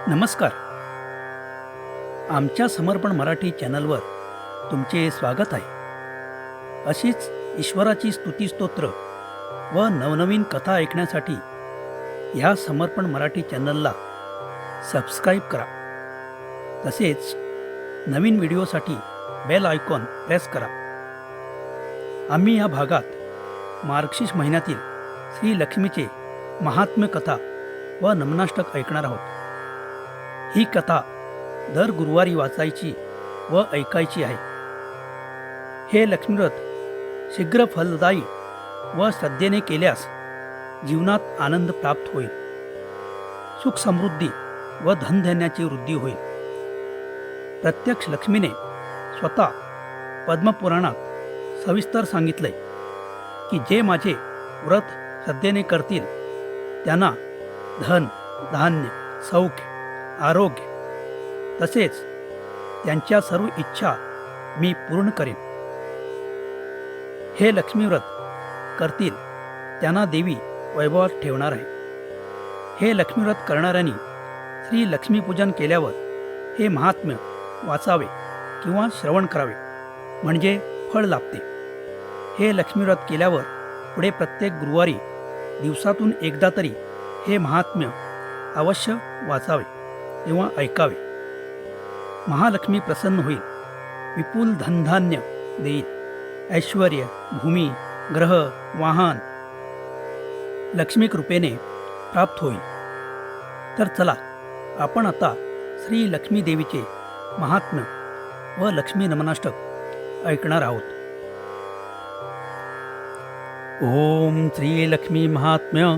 नमस्कार. आमच्या समर्पण मराठी चॅनलवर तुमचे स्वागत आहे. अशीच ईश्वराची स्तुतीस्तोत्र व नवनवीन कथा ऐकण्यासाठी ह्या समर्पण मराठी चॅनलला सबस्क्राईब करा. तसेच नवीन व्हिडिओसाठी बेल आयकॉन प्रेस करा. आम्ही या भागात मार्गशीर्ष महिन्यातील श्री लक्ष्मीचे महात्म्य कथा व नमनाष्टक ऐकणार आहोत. ही कथा दर गुरुवारी वाचायची व ऐकायची आहे. हे लक्ष्मीव्रत शीघ्र फलदायी व श्रद्धेने केल्यास जीवनात आनंद प्राप्त होईल, सुख समृद्धी व धनधान्याची वृद्धी होईल. प्रत्यक्ष लक्ष्मीने स्वतः पद्मपुराणात सविस्तर सांगितले की जे माझे व्रत श्रद्धेने करतील त्यांना धन, धान्य, सौख्य, आरोग्य तसेच त्यांच्या सर्व इच्छा मी पूर्ण करेन. हे लक्ष्मीव्रत करतील त्यांना देवी वैभवात ठेवणार आहे. हे लक्ष्मीव्रत करणाऱ्यांनी श्री लक्ष्मीपूजन केल्यावर हे महात्म्य वाचावे किंवा श्रवण करावे म्हणजे फळ लाभते. हे लक्ष्मीव्रत केल्यावर पुढे प्रत्येक गुरुवारी दिवसातून एकदा तरी हे महात्म्य अवश्य वाचावे किंवा ऐकावे. महालक्ष्मी प्रसन्न होईल, विपुल धनधान्य देईल, ऐश्वर, भूमी, ग्रह, वाहन लक्ष्मी कृपेने प्राप्त होईल. तर चला आपण आता श्री लक्ष्मी देवीचे महात्म्य व लक्ष्मी नमनाष्टक ऐकणार आहोत. ओम श्री लक्ष्मी महात्म्य.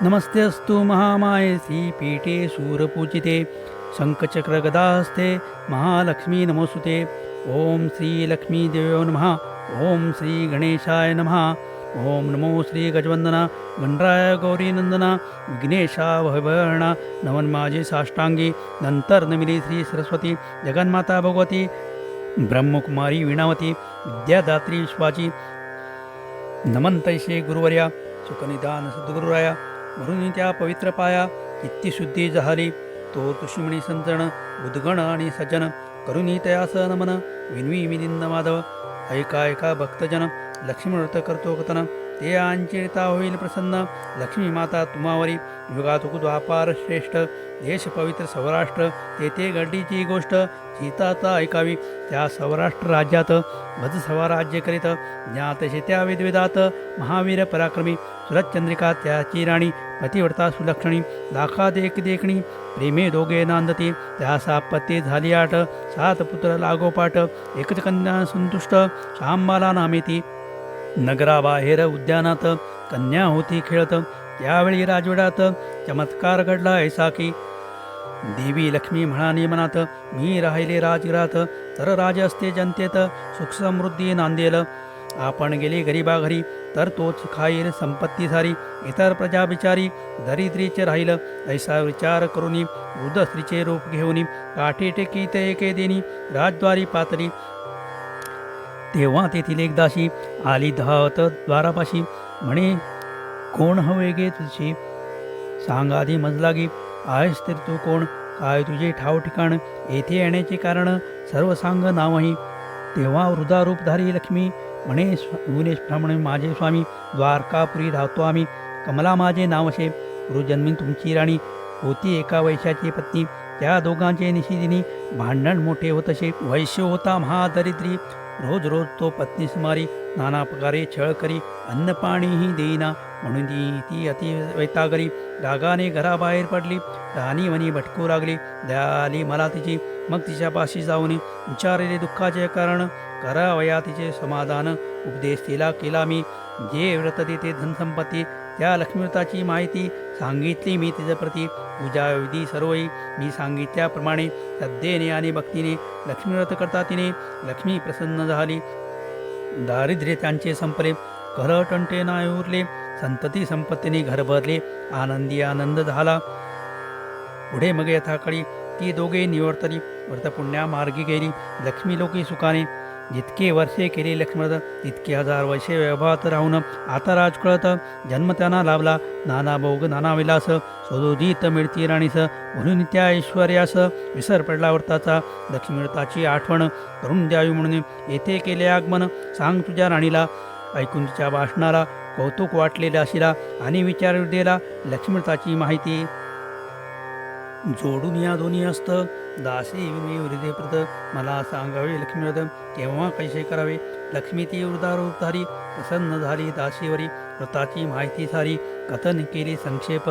नमस्तेस्तु महामाये श्रीपीठे शूरपूजिते शंखचक्रगदास्ते महालक्ष्मी नमोस्तुते. ओम श्री लक्ष्मी देव्यो नमः. ओम श्री गणेशाय नमः. ओम नमो श्री गजवंदना गणराय गौरीनंदना विघ्नेशा वैभरणा नमन माझे साष्टांगी. नंतर नमिली श्री सरस्वती जगन्माता भगवती ब्रह्मकुमारी वीणावती विद्यादात्री विश्वाची. नमन तैसे गुरुवर्या सुखनिदान सद्गुरुराया. म्हणून त्या पवित्र पाया किती शुद्धी झाली तो तुष्मिणी संतण उद्गण आणि सज्जन करुणी तयास नमन विनवी मिलिंद माधव. ऐका ऐका भक्तजन लक्ष्मी व्रत करतो कथन ते आंचिता होईल प्रसन्न. लक्ष्मी माता तुम्हावरी युगात द्वापार श्रेष्ठ देश पवित्र सौराष्ट्र तेथे घडलीची गोष्ट सीताता ऐकावी. त्या सौराष्ट्र राज्यात भज सवा राज्य करीत ज्ञात शेत्या वेदवेदात महावीर पराक्रमी सुरतचंद्रिका त्याची राणी पतिव्रता सुलक्षणी लाखात एक देखणी प्रेमे दोघे नांदती. त्या सापत्ती झाली 8 7 पुत्र लागोपाठ एकच कन्या संतुष्ट शांबाला नामेती. नगराबाहेर उद्यानात कन्या होती खेळत त्यावेळी राजवडात चमत्कार घडला ऐसा की देवी लक्ष्मी म्हणाली मनात मी राहिले राजगृहात तर राज असते जनतेत सुख समृद्धी नांदेल. आपण गेले गरीबा घरी तर तोच खाईल संपत्ती सारी. इतर प्रजा बिचारी दरिद्रीचे राहिलं ऐसा विचार करूनी वृद्ध स्त्रीचे रूप घेऊनी काठी टेकी ते एके देनी राजद्वारी पातळी. तेव्हा तेथील एक दासी आली धावत द्वारापाशी म्हणे कोण हवे गे तुझी सांग आधी मजलागी. आहेस तर तू कोण काय तुझे ठाव ठिकाण येथे येण्याचे कारण सर्व सांग नावही. तेव्हा वृद्धारूपधारी लक्ष्मी म्हणे भुवनेश्वरामणे माझे स्वामी द्वारकापुरी राहतो आम्ही. कमला माझे नाव असे पूर्वजन्मी तुमची राणी होती एका वैश्याची पत्नी. त्या दोघांचे निशिदिनी भांडण मोठे होत असे. वैश्य होता महादरिद्री रोज रोज तो पत्नी सुमारी नाना प्रकारे छळ करी अन्न पाणीही देईना म्हणून ती अति वैतागरी. रागाने घराबाहेर पडली राणी वनी भटकू लागली. द्याली मला तिची मग तिच्यापाशी जाऊन विचारले दुःखाचे कारण करावया तिचे समाधान. उपदेश तिला केला मी जे व्रत देते धनसंपत्ती त्या लक्ष्मीव्रताची माहिती सांगितली मी तिच्या प्रती. पूजा विधी सर्वही मी सांगितल्याप्रमाणे श्रद्धेने आणि भक्तीने लक्ष्मीव्रत करता तिने लक्ष्मी प्रसन्न झाली. दारिद्र्य त्यांचे संपले घरटंटे नाही उरले संतती संपत्तीने घर भरले आनंदी आनंद झाला. पुढे मग यथाकाळी ती दोघे निवर्तली व्रतपुण्या मार्गी गेली लक्ष्मी लोकी सुखाने. जितके वर्षे केली लक्ष्मण तितके हजार वर्षे वैभवात राहून आता राजकुळात जन्म त्यांना लाभला. नाना भोग नाना विलास शोधोदित मिळती राणीस म्हणून त्या ऐश्वर्यास विसर पडला व्रताचा. लक्ष्मीव्रताची आठवण करून द्यावी म्हणून येथे केले आगमन. सांग तुझ्या राणीला ऐकून तिच्या भाषणाला कौतुक वाटलेले अशिला आणि विचारविद्येला लक्ष्मीव्रताची माहिती. जोडून या दोन्ही हस्त दासी विनवी हृदयप्रत मला सांगावे लक्ष्मीव्रत केव्हा कैसे करावे. लक्ष्मी ती वृद्धारूपधारी प्रसन्न झाली दासीवरी. व्रताची माहिती सारी कथन केली संक्षेप.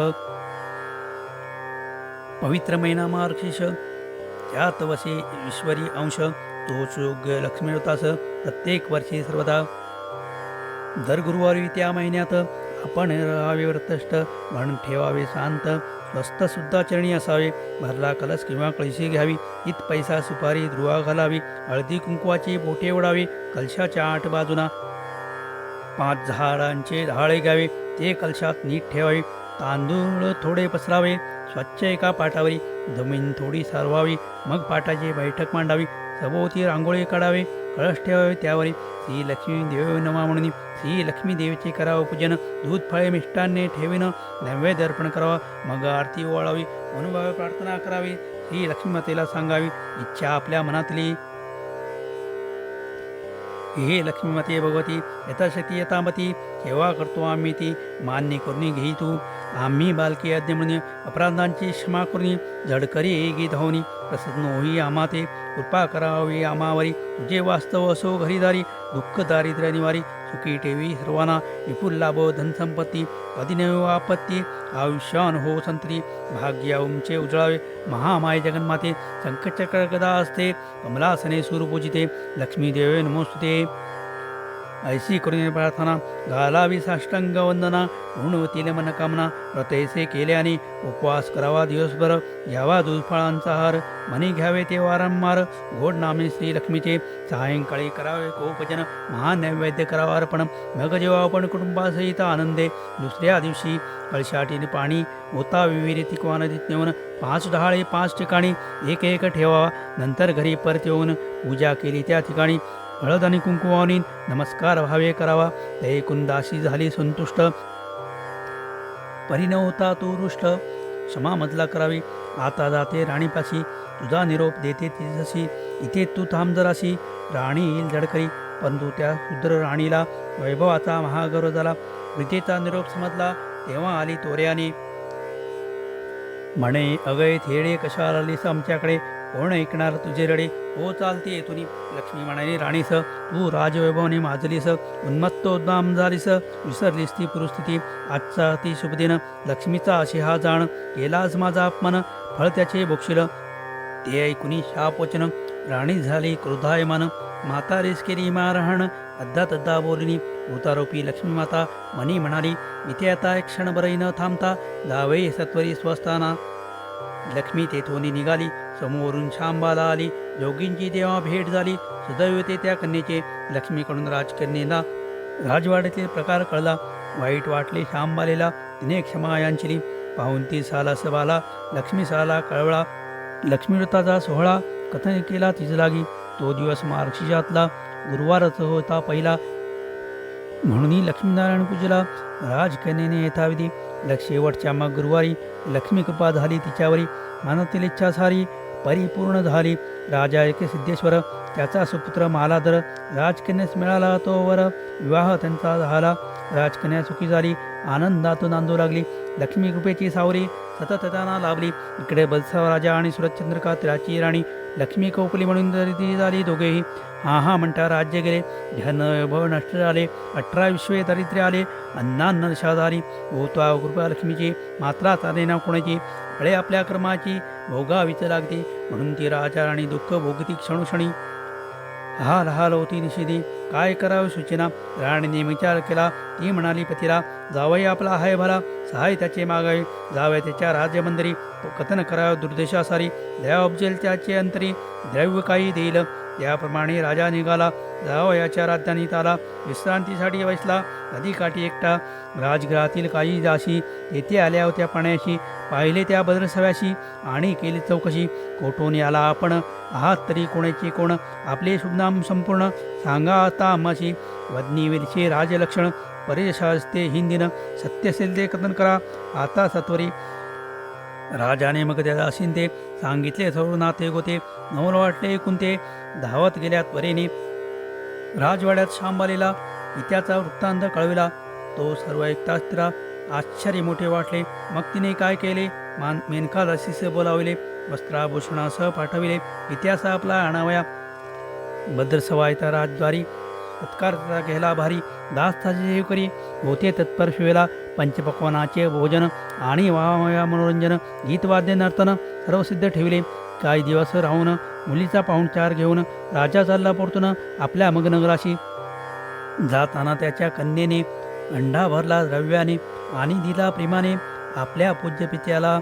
पवित्र महिना मार्गशीर्ष त्यात वसे ईश्वरी अंश तोच योग्य लक्ष्मीव्रतास प्रत्येक वर्षी सर्वदा. दर गुरुवारी त्या महिन्यात आपण राहावे व्रतष्ट म्हणून ठेवावे शांत. स्वस्थ सुद्धा चरणी असावे. भरला कलश किंवा कळशी घ्यावी. इत पैसा सुपारी द्रुवा घालावी. हळदी कुंकवाची बोटे ओढावी. कलशाच्या 8 बाजूना 5 झाडांचे डहाळे घ्यावे. ते कलशात नीट ठेवावे. तांदूळ थोडे पसरावे. स्वच्छ एका पाटावरी जमीन थोडी सारवावी. मग पाटाची बैठक मांडावी. सभोवती रांगोळी काढावे. कळश ठेवावे. त्यावरी श्री लक्ष्मी देव नमा म्हणून श्री लक्ष्मी देवीचे करावं पूजन. दूध फळे मिष्टान्ने ठेवीन नैवेद्य अर्पण करावा. मग आरती ओवाळावी. मनोभावे प्रार्थना करावी. श्री लक्ष्मी मातेला सांगावी इच्छा आपल्या मनातली. हे लक्ष्मी माते भगवती यथाशक्ती यथामती सेवा करतो आम्ही ती मान्य करून घेई तू. आम्ही बालकी आज्ञ म्हणून अपराधांची क्षमा करून झडकरी गी धावनी. प्रसन्न होई आम्हा ते कृपा करावी आम्हावरी. तुझे वास्तव असो घरीदारी दुःख दारिद्र्य निवारी. सुखी ठेवी सर्वांना विपुल लाभ धनसंपत्ती. कधी न आपत्ती आयुष्यान हो संतती. भाग्य उंचे उजळावे महामाय जगन्माते. शंखचक्र गदा असते कमलासने सूरपूजिते. लक्ष्मी देवे नमोस्तुते. ऐशी करून प्रार्थना घालावी साष्टांग वंदना. ऋणवतील मनकामना व्रतैसे केल्याने उपवास करावा दिवसभर. घ्यावा दूध फळांचा हार मनी घ्यावे ते वारंवार. गोड नामे श्री लक्ष्मीचे सायंकाळी करावे गोपजन. महान नैवेद्य करावा अर्पण. मग जेव्हा आपण कुटुंबासहित आनंदे दुसऱ्या दिवशी कळशाटीने पाणी ओता विहिरीत किंवा नदीत नेऊन 5 डहाळे 5 ठिकाणी एक एक ठेवावा. नंतर घरी परत येऊन पूजा केली त्या ठिकाणी हळद आणि कुंकुवानी नमस्कार भावे करावा. ते कुंदाशी झाली संतुष्ट. परिणवता तो रुष्ट क्षमा मजला करावी. आता जाते राणीपाशी तुझा निरोप देते तिजशी. इथे तू थांब जराशी. राणी येईल झडकरी. परंतु त्या शूद्र राणीला वैभवाचा महागौरव झाला. प्रीतीचा निरोप समजला तेव्हा आली तोऱ्याने. म्हणे अगय थेडे कशाला आलीस आमच्याकडे. कोण ऐकणार तुझे रडे. हो चालते येथून. लक्ष्मी म्हणाली राणीस तू राजवैभवने माजलीस. उन्मत्तोद्दाम झालीस. विसरलीस ती पूर्वस्थिती. आजचा ती शुभ दिन लक्ष्मीचा अशी हा जाण. केलास माझा अपमान फळ त्याचे भोगशील. ते ऐकुनी शापवचन राणी झाली क्रोधायमान. माता रेस केली मारहाण अद्दा तद्दा बोलणी. भूतारोपी लक्ष्मी माता मनी म्हणाली इथे आता एक क्षण बरही न थांबता जावे सत्वरी स्वस्थाना. लक्ष्मी तेथून निघाली. समोरून शांबाला आली. जोगींची तेव्हा भेट झाली. सुदैवते त्या कन्येचे. लक्ष्मीकडून राजकन्येला राजवाड्यातील प्रकार कळला. वाईट वाटले शांबालेला. तिने क्षमा यांचली. पाहून ती साला सभाला लक्ष्मी साला कळवळा. लक्ष्मीव्रताचा सोहळा कथन केला तिज लागी. तो दिवस मार्गशीर्षातला गुरुवारच होता पहिला. म्हणून लक्ष्मीनारायण पूजला राजकन्येने यथाविधी. शेवटच्या मग गुरुवारी लक्ष्मी कृपा झाली तिच्यावरी. मनातील इच्छा सारी परिपूर्ण झाली. राजा एके सिद्धेश्वर त्याचा सुपुत्र मालाधर. राजकन्यास मिळाला तो वर. विवाह त्यांचा झाला. राजकन्या सुखी झाली. आनंदात नांदू लागली. लक्ष्मी कृपेची सावरी सतत त्यांना लाभली. इकडे बत्सव राजा आणि सुरतचंद्रिका त्याची राणी. लक्ष्मी कौपली म्हणून दरिद्री झाली दोघेही. हा म्हणता राज्य गेले. धन वैभव नष्ट झाले. 18 विश्वे दारिद्र्य आले. अन्नान्न दशा झाली. होता कृपा लक्ष्मीची मात्रा चाले ना कोणाची. फळे आपल्या कर्माची भोगावीच लागते. म्हणून ती राजा राणी दुःख भोगती क्षणोक्षणी. हाल हाल होती निषेधी. काय करावे सूचना. राणीने विचार केला. ती म्हणाली पतीला जावई आपला हाय भला. सहाय त्याचे मागावे. जावे त्याच्या राज्यमंदिरी. कथन करावे दुर्देशासारी. दया उपजेल त्याचे अंतरी. द्रव्य काही देईल. त्याप्रमाणे राजा निघाला. जावयाच्या राजधानीत आला. विश्रांतीसाठी बसला. नदीकाठी एकटा. राजगृहातील काही दासी तेथे आल्या होत्या पाण्याशी. पाहिले त्या बद्रसव्याशी आणि केली चौकशी. कोठून याला आपण आहात तरी कोणाचे कोण. आपले शुभनाम संपूर्ण सांगा आता आम्हाशी. वदनी वेलचे राजलक्षण. परिशास्ते हिंदीन. सत्य असेल ते कथन करा आता सत्वरी. राजाने मग त्या दासींते सांगितले सर्व नाते गोते. नवल वाटले कुंते धावत गेल्या त्वरेने. राजवाड्यात शांबालेला पित्याचा वृत्तांत कळविला. तो सर्व ऐकताच तिला आश्चर्य मोठे वाटले. मग तिने काय केले? मेनका दासीस बोलाविले, वस्त्राभूषणासह पाठविले. पित्यास आपला आणावया. भद्रसवायता राजद्वारी सत्कार घ्यायला भारी. दास करी होते तत्पर शिवेला. पंचपक्वानाचे भोजन आणि वाहया मनोरंजन, गीतवाद्य नर्तन सर्व सिद्ध ठेवले. काही दिवस राहून मुलीचा पाहुणचार घेऊन राजा चालला परतून आपल्या मगनगराशी. जाताना त्याच्या कन्येने अंडा भरला द्रव्याने आणि दिला प्रेमाने आपल्या पूज्य पित्याला.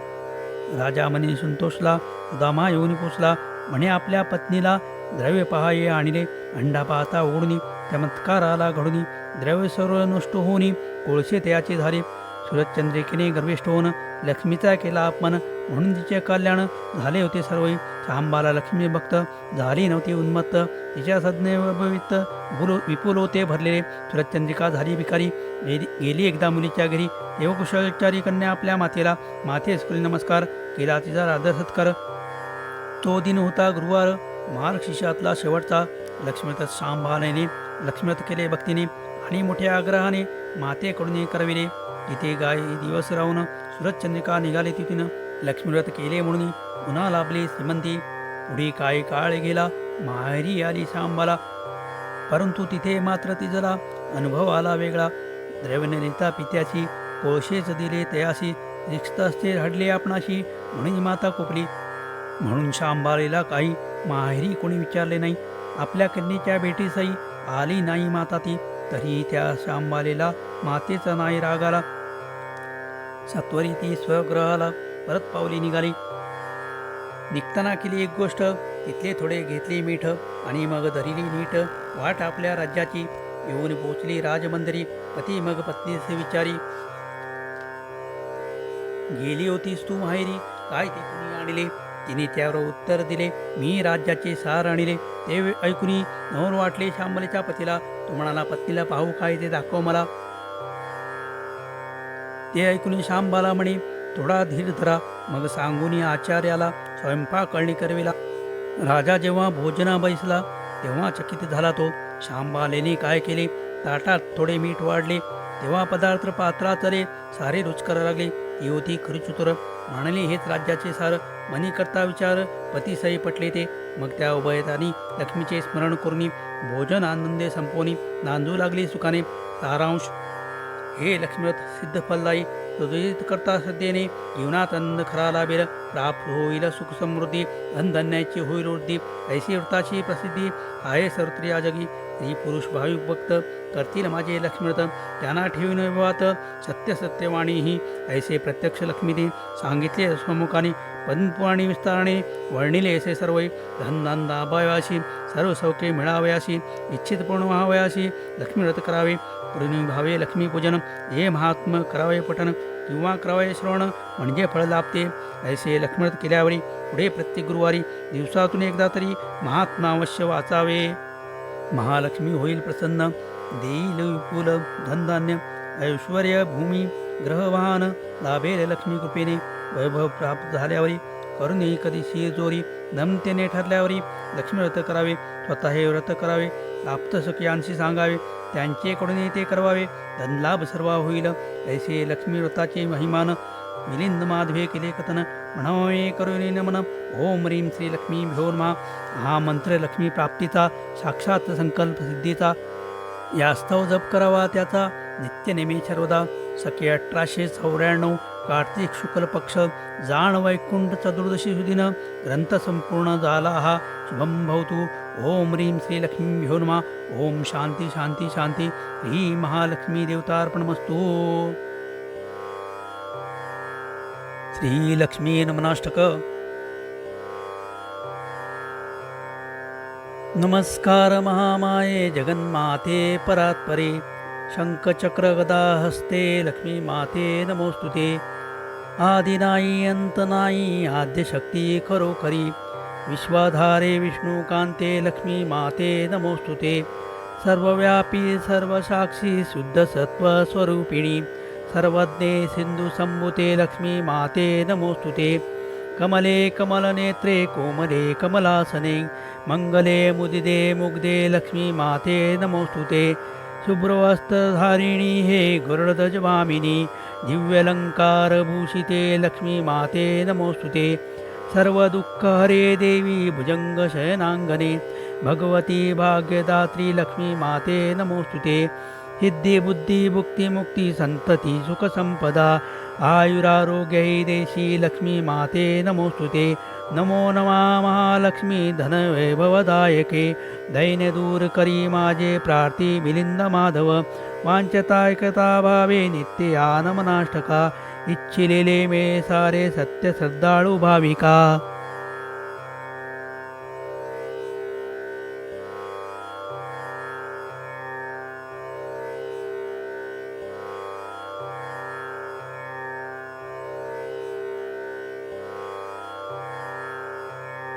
राजा म्हणे संतोषला, सुदामा येऊन पोचला. म्हणे आपल्या पत्नीला द्रव्य पहाये आणले. अंडा पाहता उघडून चमत्कार आला घडून. द्रव्य सर्व नष्ट होऊन कोळसे त्याचे झाले. सूरजचंद्रिकेने गर्विष्ठ होऊन लक्ष्मीचा केला अपमान, म्हणून तिचे कल्याण झाले होते सर्व. शांबाला लक्ष्मी भक्त झाली नव्हती उन्मत्त. तिच्या सज्ञवित विपुल होते भरलेले. सूरजचंद्रिका झाली भिकारी. गेली एकदा मुलीच्या घरी. तेव्हा कुशलचारी कन्या आपल्या मातेला माथेस करी नमस्कार केला. तिचा राधा सत्कार. तो दिन होता गुरुवार, मार्गशीर्षातला शेवटचा. लक्ष्मीत शांबाने लक्ष्मीत केले भक्तीने आणि मोठ्या आग्रहाने मातेकडून करविले. तिथे दिवस राहून सूरजचंद्रिका निघाली. तिथून लक्ष्मीव्रत केले म्हणून पुन्हा लाभली श्रीमंती. पुढे काही काळ गेला, माहेरी आली शांबाला. परंतु तिथे मात्र तिजला अनुभव आला वेगळा. द्रव्यने नेता पित्याची कोळशेच दिले तयाशी. रिक्तस्ते हडले आपणाशी, म्हणून माता कोपली. म्हणून शांबाळीला काही माहेरी कोणी विचारले नाही. आपल्या कन्येच्या भेटीसही आली नाही माता ती. तरी त्या शांबालेला मातेचा नाही राग आला. सत्वरी ती स्वगृहाला परत पावली निघाली. निघताना केली एक गोष्ट, तिथले थोडे घेतले मीठ आणि मग धरिली नीट वाट आपल्या राज्याची. येऊन पोचली राजमंदिरी. पती मग पत्नीस विचारी, गेली होतीस तू माहेरी, काय ते कुणी आणले? तिने त्यावर उत्तर दिले, मी राज्याचे सार आणले. ते ऐकून नवल वाटले शांबलेच्या पतीला. तो म्हणाला, पत्नीला पाहू काय ते दाखव मला. ते ऐकून शांबाला म्हणे, थोडा धीर धरा. मग सांगून आचार्याला स्वयंपाक करणी करविला. राजा जेव्हा भोजना बैसला तेव्हा चकित झाला तो. शांबालेने काय केले, ताटात थोडे मीठ वाढले. तेव्हा पदार्थ पात्रात चले सारे रुचकर लागले. ती होती खरी चतुर. म्हणाली, हेच राज्याचे सार. मनी करता विचार पतीसही पटले ते. मग त्या उभयतानी लक्ष्मीचे स्मरण करून भोजन आनंदे संपवणी नांदू लागली सुखाने. सारांश, हे लक्ष्मीव्रत सिद्ध फलदायी. सुदयित करता श्रद्धेने जीवनात आनंद खरा लाभेल. प्राप्त होईल सुख समृद्धी, धनधान्याची होईल वृद्धी. ऐशी व्रताची प्रसिद्धी आहे सर्वत्र या जगी. स्त्री पुरुष भाविक भक्त करतील माझे लक्ष्मीव्रत. त्यांना ठेवीन विवाहात सत्य सत्यवाणी ही. ऐसे प्रत्यक्ष लक्ष्मीने सांगितले स्वमुखाने. पद्मपुराणी विस्ताराने वर्णिले ऐसे सर्व. धनधान दाबाव्याशी, सर्व सौख्य मिळावयाशी, इच्छित पूर्ण व्हावयाशी लक्ष्मीव्रत करावे. पूर्ण भावे लक्ष्मीपूजन. हे महात्म करावे पठन किंवा करावे श्रवण, म्हणजे फळ लाभते. ऐसे लक्ष्मीव्रत केल्यावरी पुढे प्रत्येक गुरुवारी दिवसातून एकदा तरी महात्मा अवश्य वाचावे. महालक्ष्मी होईल प्रसन्न. देईल विपुल धनधान्य, ऐश्वर्य भूमी ग्रहवाहन लाभेल लक्ष्मी कृपेने. वैभव प्राप्त झाल्यावरी करून कधी शिर जोरी. दमतेने ठरल्यावरी लक्ष्मीव्रत करावे. स्वतः हे व्रत करावे. आप्त सखयांशी सांगावे, त्यांचेकडून ते करवावे. धनलाभ सर्व होईल. ऐसे लक्ष्मीव्रताचे महिमान मिलिंद माधवे केले कथन. म्हणावे करुणे नमन. ओम ह्रीं श्री लक्ष्मी भ्यो नमः. हा मंत्र लक्ष्मी प्राप्तीचा, साक्षात संकल्प सिद्धीचा. यास्तव जप करावा त्याचा नित्यनेमी सर्वदा. सखे 1894 कार्तिक शुक्ल पक्ष. जाण वैकुंठ चतुर्दशी सुदिन. ग्रंथ संपूर्ण झाला हा शुभम भवतु. ओम ह्रीं श्री लक्ष्मी भ्यो नमः. ओम शांती शांती शांती. ही महालक्ष्मी देवतार्पणमस्तु. श्री लक्ष्मी नमनाष्टक. नमस्कार महामाये जगन्माते परात्परे. शंखचक्र गदा हस्ते लक्ष्मी माते नमोस्तुते. आदि नाही अंत नाही आद्यशक्ती खरोखरी. विश्वाधारे विष्णुकांते लक्ष्मी माते नमोस्तुते. सर्वव्यापी सर्वसाक्षी शुद्ध सत्व स्वरूपिणी. सर्वज्ञे सिन्धुसम्भुते लक्ष्मी माते नमोऽस्तुते कमले कमलनेत्रे कोमले कमलासने मङ्गले मुदिते मुग्धे लक्ष्मी माते नमोऽस्तुते शुभ्रवस्त्रधारिणी हे गरुडध्वजवामिनी दिव्यलङ्कारभूषिते लक्ष्मी माते नमोऽस्तुते सर्वदुःखहरे देवी भुजङ्गशयनाङ्गने भगवती भाग्यदात्री लक्ष्मी माते नमोऽस्तुते सिद्धि बुद्धि भुक्ति मुक्ति संतति सुख संपदा आयुरारोग्य देशी लक्ष्मी माते नमोस्तुते नमो नमः महालक्ष्मी धन वैभवदायके दैन्य दूर करी माझे प्रार्थी मिलिंद माधव वांछता ऐकता भावे नित्य आनमनाष्टका इच्छिलेले मे सारे सत्य श्रद्धाळू भाविका।